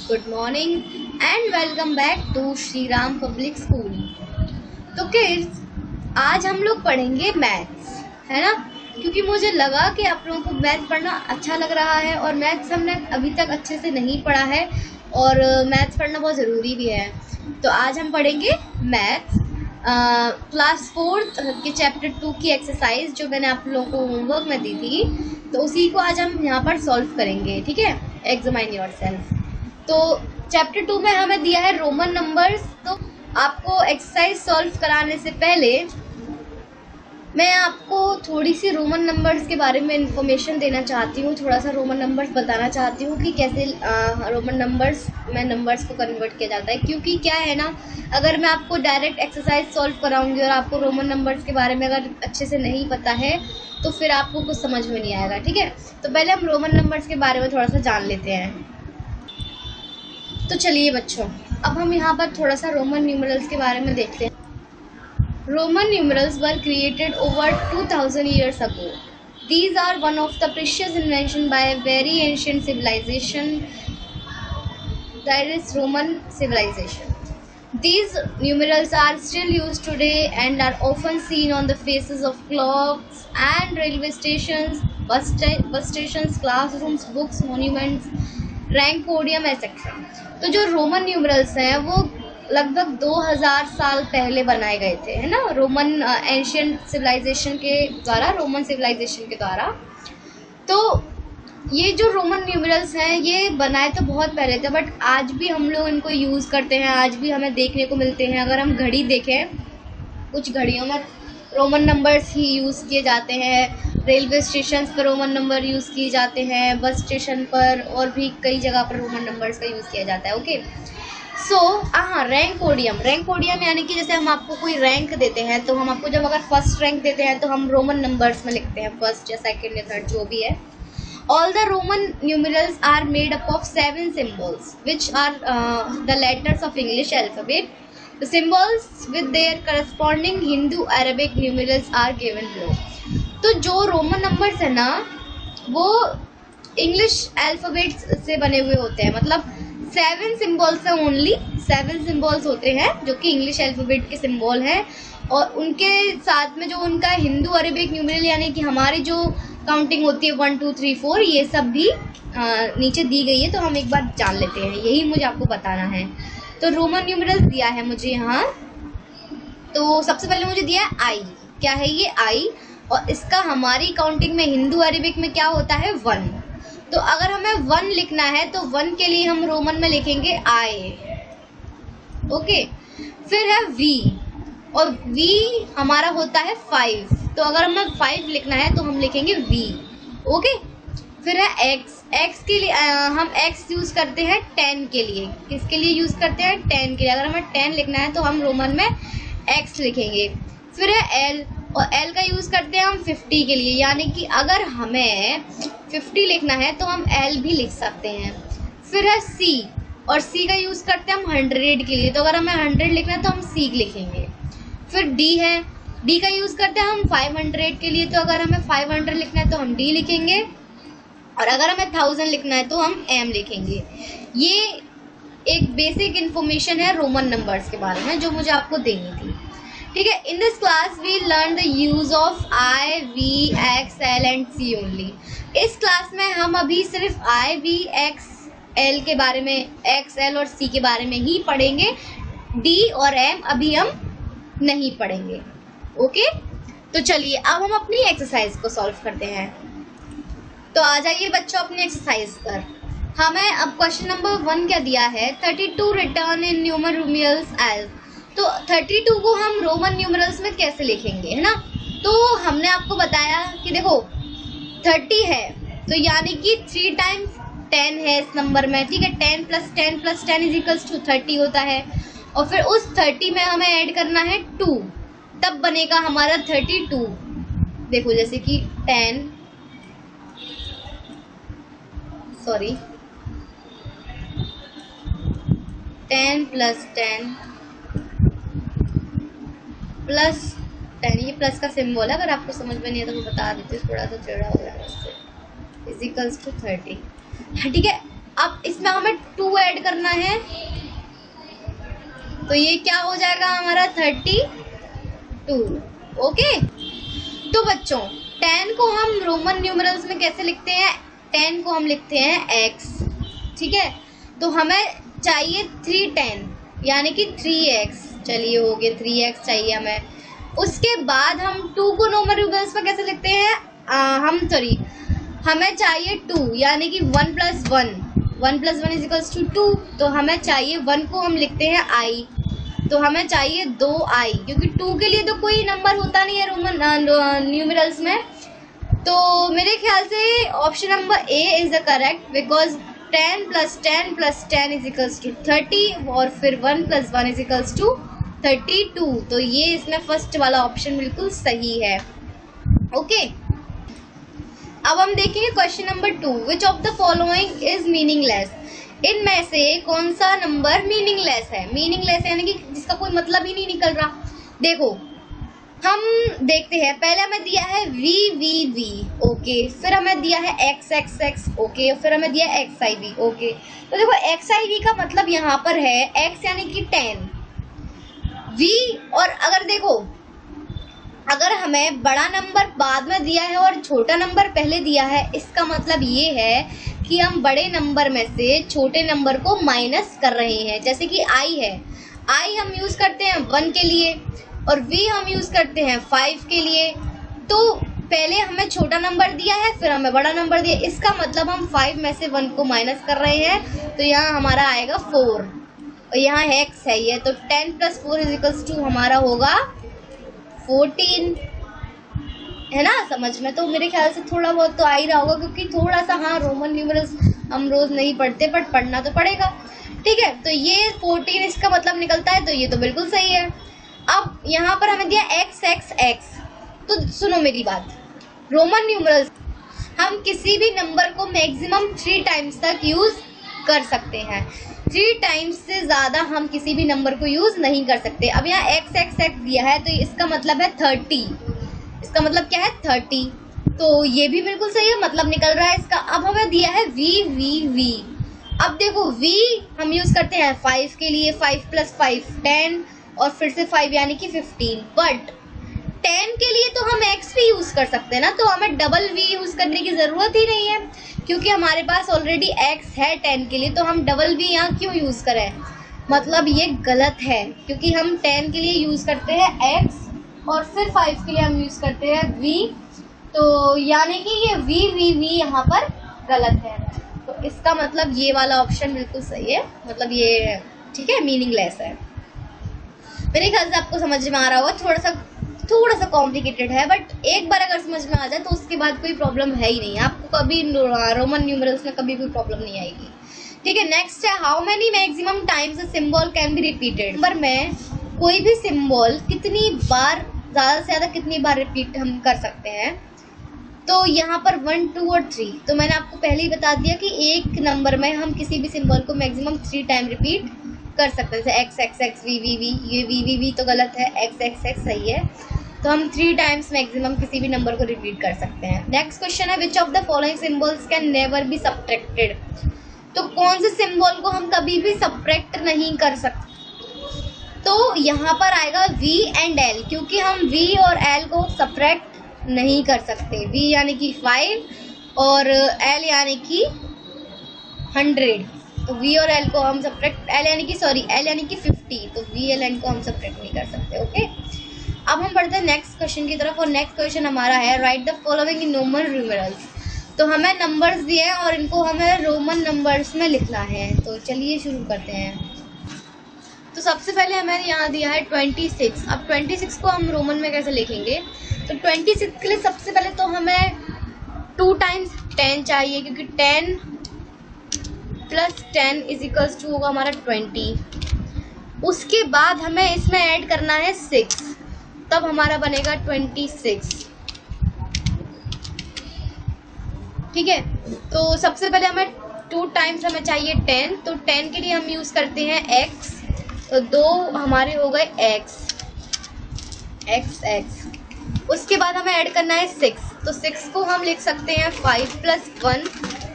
Good morning and welcome back to Shri Ram public school. तो kids, आज हम लोग पढ़ेंगे मैथ्स, है ना। क्योंकि मुझे लगा कि आप लोगों को मैथ्स पढ़ना अच्छा लग रहा है और मैथ्स हमने अभी तक अच्छे से नहीं पढ़ा है और मैथ्स पढ़ना बहुत ज़रूरी भी है। तो आज हम पढ़ेंगे मैथ्स क्लास 4 के चैप्टर 2 की एक्सरसाइज जो मैंने आप लोगों को होमवर्क में दी थी, तो उसी को आज हम यहाँ पर सॉल्व करेंगे। ठीक है, एग्जामाइन योरसेल्फ। तो चैप्टर 2 में हमें दिया है रोमन नंबर्स। तो आपको एक्सरसाइज सॉल्व कराने से पहले मैं आपको थोड़ी सी रोमन नंबर्स के बारे में इंफॉर्मेशन देना चाहती हूँ, थोड़ा सा रोमन नंबर्स बताना चाहती हूँ कि कैसे रोमन नंबर्स में नंबर्स को कन्वर्ट किया जाता है। क्योंकि क्या है ना, अगर मैं आपको डायरेक्ट एक्सरसाइज सॉल्व कराऊंगी और आपको रोमन नंबर्स के बारे में अगर अच्छे से नहीं पता है तो फिर आपको कुछ समझ में नहीं आएगा। ठीक है, तो पहले हम रोमन नंबर्स के बारे में थोड़ा सा जान लेते हैं। तो चलिए बच्चों, अब हम यहाँ पर थोड़ा सा रोमन न्यूमरल्स के बारे में देखते हैं। Roman numerals were created over 2000 years ago. These are one of the precious inventions by a very ancient civilization, that is Roman civilization. These numerals are still used today and are often seen on the faces of clocks and railway stations, bus stations, classrooms, books, monuments, rank podium, etc. तो जो Roman numerals हैं वो लगभग 2000 साल पहले बनाए गए थे, है ना, रोमन एंशियंट सिविलाइजेशन के द्वारा, रोमन सिविलाइजेशन के द्वारा। तो ये जो रोमन न्यूमरल्स हैं ये बनाए तो बहुत पहले थे, बट आज भी हम लोग इनको यूज़ करते हैं, आज भी हमें देखने को मिलते हैं। अगर हम घड़ी देखें, कुछ घड़ियों में रोमन नंबर्स ही यूज़ किए जाते हैं, रेलवे स्टेशन पर रोमन नंबर यूज़ किए जाते हैं, बस स्टेशन पर और भी कई जगह पर रोमन नंबर्स का यूज़ किया जाता है। ओके, सो रैंक पोडियम यानी कि जैसे हम आपको कोई रैंक देते हैं तो हम आपको जब अगर फर्स्ट रैंक देते हैं तो हम रोमन नंबर्स में लिखते हैं, फर्स्ट या सेकंड या थर्ड जो भी है। All the Roman numerals are made up of 7 symbols which are the letters of English alphabet. The symbols with their corresponding Hindu Arabic numerals are given below. तो जो रोमन नंबर्स है ना वो English alphabets से बने हुए होते हैं, मतलब 7 सिम्बॉल्स हैं, ओनली 7 सिम्बॉल्स होते हैं जो कि इंग्लिश अल्फ़ाबेट के सिम्बॉल हैं। और उनके साथ में जो उनका हिंदू अरेबिक न्यूमरल यानी कि हमारी जो काउंटिंग होती है 1 2 3 4 ये सब भी नीचे दी गई है। तो हम एक बार जान लेते हैं, यही मुझे आपको बताना है। तो रोमन न्यूमरल्स दिया है मुझे यहाँ। तो सबसे पहले मुझे दिया है आई। क्या है ये? आई। और इसका हमारी काउंटिंग में हिंदू अरेबिक में क्या होता है? 1। तो अगर हमें 1 लिखना है तो 1 के लिए हम रोमन में लिखेंगे आई। ओके, फिर है वी और वी हमारा होता है 5। तो अगर हमें 5 लिखना है तो हम लिखेंगे वी। ओके, फिर है एक्स। एक्स के लिए हम एक्स यूज़ करते हैं 10 के लिए। किसके लिए यूज़ करते हैं? 10 के लिए। अगर हमें 10 लिखना है तो हम रोमन में एक्स लिखेंगे। फिर है एल और एल का यूज़ करते हैं हम 50 के लिए, यानी कि अगर हमें 50 लिखना है तो हम एल भी लिख सकते हैं। फिर है सी और सी का यूज़ करते हैं हम 100 के लिए, तो अगर हमें 100 लिखना है तो हम सी लिखेंगे। फिर डी है, डी का यूज़ करते हैं हम 500 के लिए, तो अगर हमें 500 लिखना है तो हम डी लिखेंगे और अगर हमें 1000 लिखना है तो हम एम लिखेंगे। ये एक बेसिक इन्फॉर्मेशन है रोमन नंबर्स के बारे में जो मुझे आपको देनी थी। ठीक है, in this class we learn the use of I, V, X, L and C only. इस क्लास में हम अभी सिर्फ आई, वी, एक्स, एल के बारे में, एक्स, एल और सी के बारे में ही पढ़ेंगे। डी और एम अभी हम नहीं पढ़ेंगे। ओके, तो चलिए अब हम अपनी एक्सरसाइज को सॉल्व करते हैं। तो आ जाइए बच्चों अपनी एक्सरसाइज पर। हमें अब क्वेश्चन नंबर 1 क्या दिया है? 32 रिटर्न इन न्यूमरल्स एज। तो 32 को हम रोमन न्यूमरल्स में कैसे लिखेंगे, है ना। तो हमने आपको बताया कि देखो 30 है तो यानी कि 3 टाइम्स 10 है इस नंबर में। ठीक है, 10 + 10 + 10 = 30 होता है। और फिर उस 30 में हमें ऐड करना है 2, तब बनेगा हमारा 32। देखो जैसे कि 10 + 10 + 10, ये प्लस का सिंबल है, अगर आपको समझ में नहीं है तो मैं बता देती हूँ, थोड़ा सा टेढ़ा हो जाएगा इससे, = 30। ठीक है, अब इसमें हमें 2 ऐड करना है, तो ये क्या हो जाएगा हमारा 32। ओके, तो बच्चों 10 को हम रोमन न्यूमरल्स में कैसे लिखते हैं? 10 को हम लिखते हैं x, ठीक है। तो हमें चाहिए 310 यानी कि 3x। चलिए हो गया 3x चाहिए हमें। उसके बाद हम 2 को रोमन न्यूमरल्स में कैसे लिखते हैं? हमें चाहिए 2 यानी कि 1 + 1, 1 + 1 = 2। तो हमें चाहिए 1 को हम लिखते हैं i, तो हमें चाहिए 2i, क्योंकि 2 के लिए तो कोई नंबर होता नहीं है रोमन न्यूमरल्स में। तो मेरे ख्याल से option number A is the correct, because 10 + 10 + 10 = 30 और फिर 1 + 1 = 32। तो ये इसमें फर्स्ट वाला ऑप्शन बिल्कुल सही है। ओके, अब हम देखेंगे question number 2, which of the following is meaningless? इनमें से कौन सा नंबर मीनिंगलेस है? मीनिंगलेस यानी कि जिसका कोई मतलब ही नहीं निकल रहा। देखो हम देखते हैं, पहले हमें दिया है v, ओके, फिर हमें दिया है x, ओके, फिर हमें दिया है xiv, ओके। तो देखो xiv का मतलब यहाँ पर है x यानी कि 10, v, और अगर देखो अगर हमें बड़ा नंबर बाद में दिया है और छोटा नंबर पहले दिया है, इसका मतलब ये है कि हम बड़े नंबर में से छोटे नंबर को माइनस कर रहे हैं। जैसे कि i है, i हम यूज़ करते हैं 1 के लिए और v हम यूज़ करते हैं 5 के लिए। तो पहले हमें छोटा नंबर दिया है, फिर हमें बड़ा नंबर दिया, इसका मतलब हम 5 में से 1 को माइनस कर रहे हैं। तो यहाँ हमारा आएगा 4 और यहाँ x है ये, तो 10 + 4 = हमारा होगा 14, है ना समझ में? तो मेरे ख्याल से थोड़ा बहुत तो आ ही रहा होगा, क्योंकि थोड़ा सा हाँ रोमन न्यूमरल्स हम रोज नहीं पढ़ते, बट पढ़ना तो पड़ेगा, ठीक है। तो ये 14 इसका मतलब निकलता है, तो ये तो बिल्कुल सही है। अब यहाँ पर हमें दिया x, तो सुनो मेरी बात, रोमन न्यूमरल्स हम किसी भी नंबर को मैक्सिमम 3 टाइम्स तक यूज कर सकते हैं। 3 टाइम्स से ज़्यादा हम किसी भी नंबर को यूज़ नहीं कर सकते। अब यहाँ x दिया है, तो इसका मतलब है 30, इसका मतलब क्या है 30, तो ये भी बिल्कुल सही है, मतलब निकल रहा है इसका। अब हमें दिया है v, अब देखो v हम यूज़ करते हैं 5 के लिए, 5 + 5 10 और फिर से 5 यानी कि 15, बट 10 के लिए तो हम x भी यूज़ कर सकते हैं ना, तो हमें डबल v यूज़ करने की ज़रूरत ही नहीं है, क्योंकि हमारे पास ऑलरेडी x है 10 के लिए, तो हम डबल v यहाँ क्यों यूज़ करें? मतलब ये गलत है, क्योंकि हम 10 के लिए यूज़ करते हैं x और फिर 5 के लिए हम यूज़ करते हैं v, तो यानी कि ये v यहाँ पर गलत है। तो इसका मतलब ये वाला ऑप्शन बिल्कुल सही है, मतलब ये ठीक है, मीनिंगलेस है। मेरे ख्याल से आपको समझ में आ रहा होगा, थोड़ा सा कॉम्प्लिकेटेड है, बट एक बार अगर समझ में आ जाए तो उसके बाद कोई प्रॉब्लम है ही नहीं, आपको कभी रोमन न्यूमरल्स में कभी कोई प्रॉब्लम नहीं आएगी, ठीक है। नेक्स्ट है, how many maximum times a symbol can be repeated? Number में कोई भी सिंबल कितनी बार, ज़्यादा से ज़्यादा कितनी बार रिपीट हम कर सकते हैं? तो यहाँ पर 1, 2 और 3, तो मैंने आपको पहले ही बता दिया कि एक नंबर में हम किसी भी सिंबल को मैक्सिमम 3 टाइम रिपीट कर सकते हैं। जैसे x, v, ये v तो गलत है, x सही है, तो हम 3 टाइम्स मैक्सिमम किसी भी नंबर को रिपीट कर सकते हैं। नेक्स्ट क्वेश्चन है, which of the following symbols can never be subtracted? तो कौन से सिंबल को हम कभी भी सब्ट्रैक्ट नहीं कर सकते? तो यहाँ पर आएगा v एंड l, क्योंकि हम v और l को सब्ट्रैक्ट नहीं कर सकते। v यानी कि 5 और l यानी कि 100, तो v और l को हम सब्ट्रैक्ट, l यानी कि 50, तो v और l को हम सब्ट्रैक्ट नहीं कर सकते। ओके, अब हम बढ़ते हैं नेक्स्ट क्वेश्चन की तरफ, और नेक्स्ट क्वेश्चन हमारा है, right the following in Roman numerals. तो हमें नंबर्स दिए हैं और इनको हमें रोमन नंबर्स में लिखना है, तो चलिए शुरू करते हैं। तो सबसे पहले हमें यहाँ दिया है 26। अब 26 को हम रोमन में कैसे लिखेंगे? तो 26 के लिए सबसे पहले तो हमें 2 टाइम्स 10 चाहिए, क्योंकि 10 + 10 होगा हमारा 20। उसके बाद हमें इसमें ऐड करना है 6, तब हमारा बनेगा 26, ठीक है। तो सबसे पहले हमें 2 टाइम्स हमें चाहिए 10, तो 10 के लिए हम यूज़ करते हैं x, तो 2 हमारे हो गए x। उसके बाद हमें ऐड करना है 6, तो 6 को हम लिख सकते हैं 5 + 1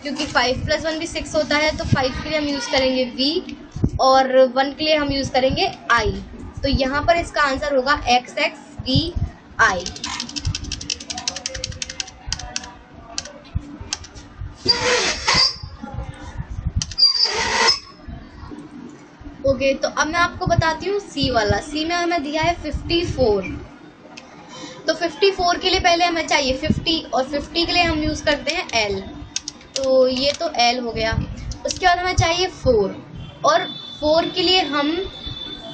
क्योंकि 5 + 1 भी 6 होता है, तो 5 के लिए हम यूज़ करेंगे v और 1 के लिए हम यूज़ करेंगे i। तो यहाँ पर इसका आंसर होगा xxvi। ओके, तो अब मैं आपको बताती हूँ सी वाला। सी में हमें दिया है 54। तो 54 के लिए पहले हमें चाहिए 50 और 50 के लिए हम यूज़ करते हैं l। तो ये तो l हो गया। उसके बाद हमें चाहिए 4 और 4 के लिए हम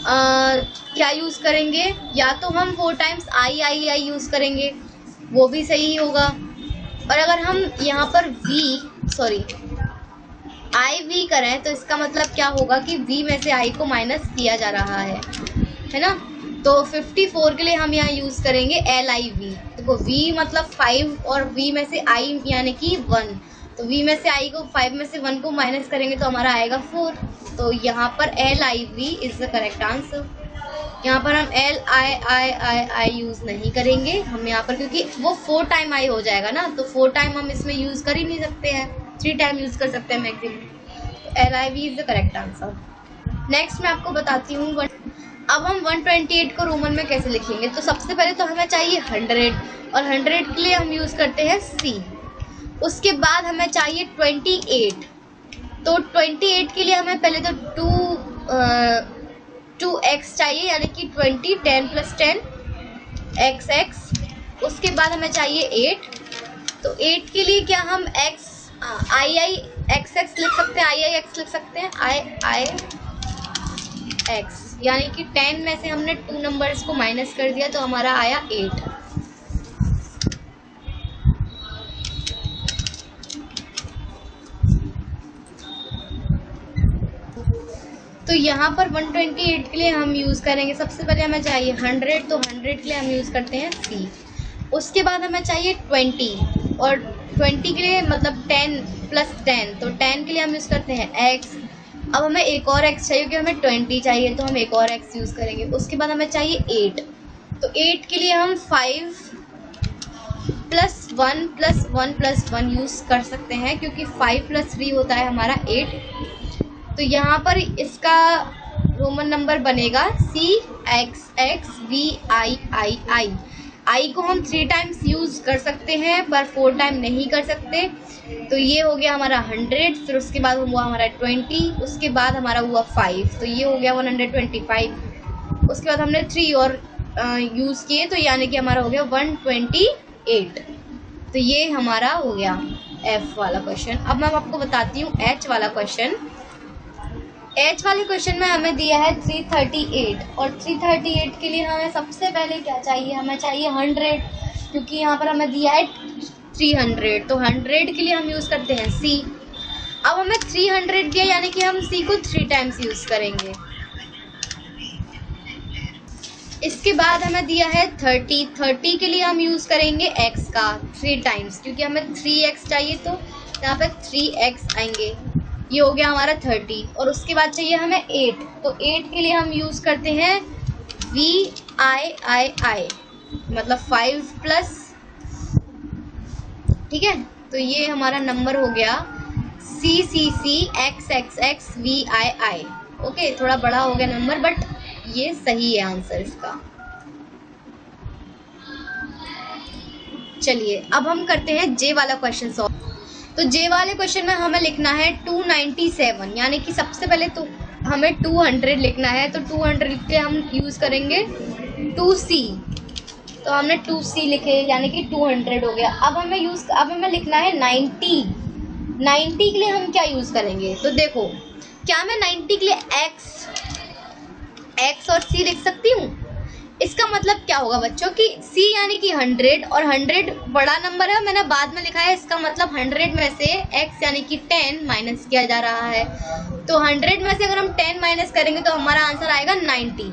क्या यूज़ करेंगे, या तो हम 4 टाइम्स i यूज़ करेंगे, वो भी सही होगा। और अगर हम यहाँ पर IV करें तो इसका मतलब क्या होगा कि V में से I को माइनस किया जा रहा है ना। तो 54 के लिए हम यहाँ यूज़ करेंगे LIV। देखो V मतलब 5 और V में से I यानी कि 1, तो V में से I को 5 में से 1 को माइनस करेंगे तो हमारा आएगा 4। तो यहाँ पर LIV is the correct answer. यहाँ पर हम LI यूज़ नहीं करेंगे हम यहाँ पर, क्योंकि वो 4 टाइम I हो जाएगा ना, तो 4 टाइम हम इसमें यूज़ कर ही नहीं सकते हैं, 3 टाइम यूज़ कर सकते हैं maximum. LIV is the correct answer. Next मैं आपको बताती हूँ अब हम 128 को रोमन में कैसे लिखेंगे। तो सबसे पहले तो हमें चाहिए 100 और 100 के लिए हम यूज़ करते हैं C। उसके बाद हमें चाहिए 28। तो 28 के लिए हमें पहले तो 2x चाहिए, यानी कि 20 10 + 10 xx। उसके बाद हमें चाहिए 8। तो 8 के लिए क्या हम xx लिख सकते हैं, iix लिख सकते हैं, iix, यानी कि 10 में से हमने 2 नंबर्स को माइनस कर दिया तो हमारा आया 8। तो यहाँ पर 128 के लिए हम यूज़ करेंगे, सबसे पहले हमें चाहिए 100, तो 100 के लिए हम यूज़ करते हैं C। उसके बाद हमें चाहिए 20 और 20 के लिए मतलब 10 + 10, तो 10 के लिए हम यूज़ करते हैं x। अब हमें एक और x चाहिए क्योंकि हमें 20 चाहिए, तो हम एक और x यूज़ करेंगे। उसके बाद हमें चाहिए 8, तो 8 के लिए हम 5 + 1 + 1 + 1 यूज़ कर सकते हैं, क्योंकि 5 + 3 होता है हमारा 8। तो यहाँ पर इसका रोमन नंबर बनेगा CXXVIII। I को हम 3 टाइम्स यूज़ कर सकते हैं पर 4 टाइम नहीं कर सकते। तो ये हो गया हमारा 100, फिर उसके बाद हुआ हमारा 20, उसके बाद हमारा हुआ 5, तो ये हो गया 125। उसके बाद हमने 3 और यूज़ किए, तो यानी कि हमारा हो गया 128। तो ये हमारा हो गया F वाला क्वेश्चन। अब मैं आपको बताती हूँ H वाला क्वेश्चन। H वाले क्वेश्चन में हमें दिया है 338 और 338 के लिए हमें सबसे पहले क्या चाहिए, हमें चाहिए 100, क्योंकि यहाँ पर हमें दिया है 300, तो 100 के लिए हम यूज़ करते हैं C। अब हमें 300 दिया यानी कि हम C को 3 टाइम्स यूज़ करेंगे। इसके बाद हमें दिया है 30 के लिए हम यूज़ करेंगे x का 3 टाइम्स, क्योंकि हमें 3x चाहिए, तो यहाँ पे 3x आएंगे। ये हो गया हमारा 30। और उसके बाद चाहिए हमें 8, तो 8 के लिए हम यूज़ करते हैं VIII, मतलब 5+, ठीक है। तो ये हमारा नंबर हो गया CCCXXXVII। ओके, थोड़ा बड़ा हो गया नंबर, बट ये सही है आंसर इसका। चलिए अब हम करते हैं J वाला क्वेश्चन सॉल्व। तो J वाले क्वेश्चन में हमें लिखना है 297, यानी कि सबसे पहले तो हमें 200 लिखना है, तो 200 के हम यूज़ करेंगे 2C। तो हमने 2C लिखे, यानी कि 200 हो गया। अब हमें लिखना है 90 के लिए हम क्या यूज़ करेंगे। तो देखो, क्या मैं 90 के लिए x और C लिख सकती हूँ। इसका मतलब क्या होगा बच्चों कि C यानी कि 100 और 100 बड़ा नंबर है, मैंने बाद में लिखा है, इसका मतलब 100 में से x यानी कि 10 माइनस किया जा रहा है। तो 100 में से अगर हम 10 माइनस करेंगे तो हमारा आंसर आएगा 90।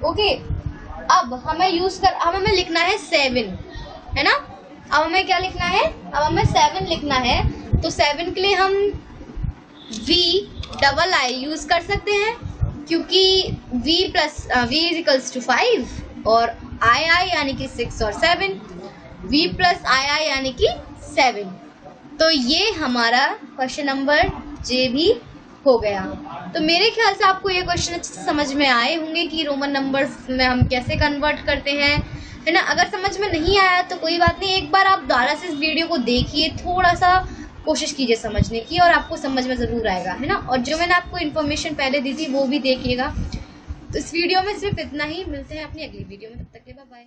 ओके, अब हमें लिखना है 7, है ना। अब हमें क्या लिखना है, अब हमें 7 लिखना है। तो 7 के लिए हम VII यूज़ कर सकते हैं, क्योंकि V = 5 और II यानी कि 6 और 7, V + II यानी कि 7। तो ये हमारा क्वेश्चन नंबर जे भी हो गया। तो मेरे ख्याल से आपको ये क्वेश्चन अच्छे से समझ में आए होंगे कि रोमन नंबर्स में हम कैसे कन्वर्ट करते हैं, है ना। अगर समझ में नहीं आया तो कोई बात नहीं, एक बार आप दोबारा से इस वीडियो को देखिए, थोड़ा सा कोशिश कीजिए समझने की, और आपको समझ में ज़रूर आएगा, है ना। और जो मैंने आपको इन्फॉर्मेशन पहले दी थी वो भी देखिएगा। तो इस वीडियो में सिर्फ इतना ही, मिलते हैं अपनी अगली वीडियो में, तब तक के लिए बाय बाय।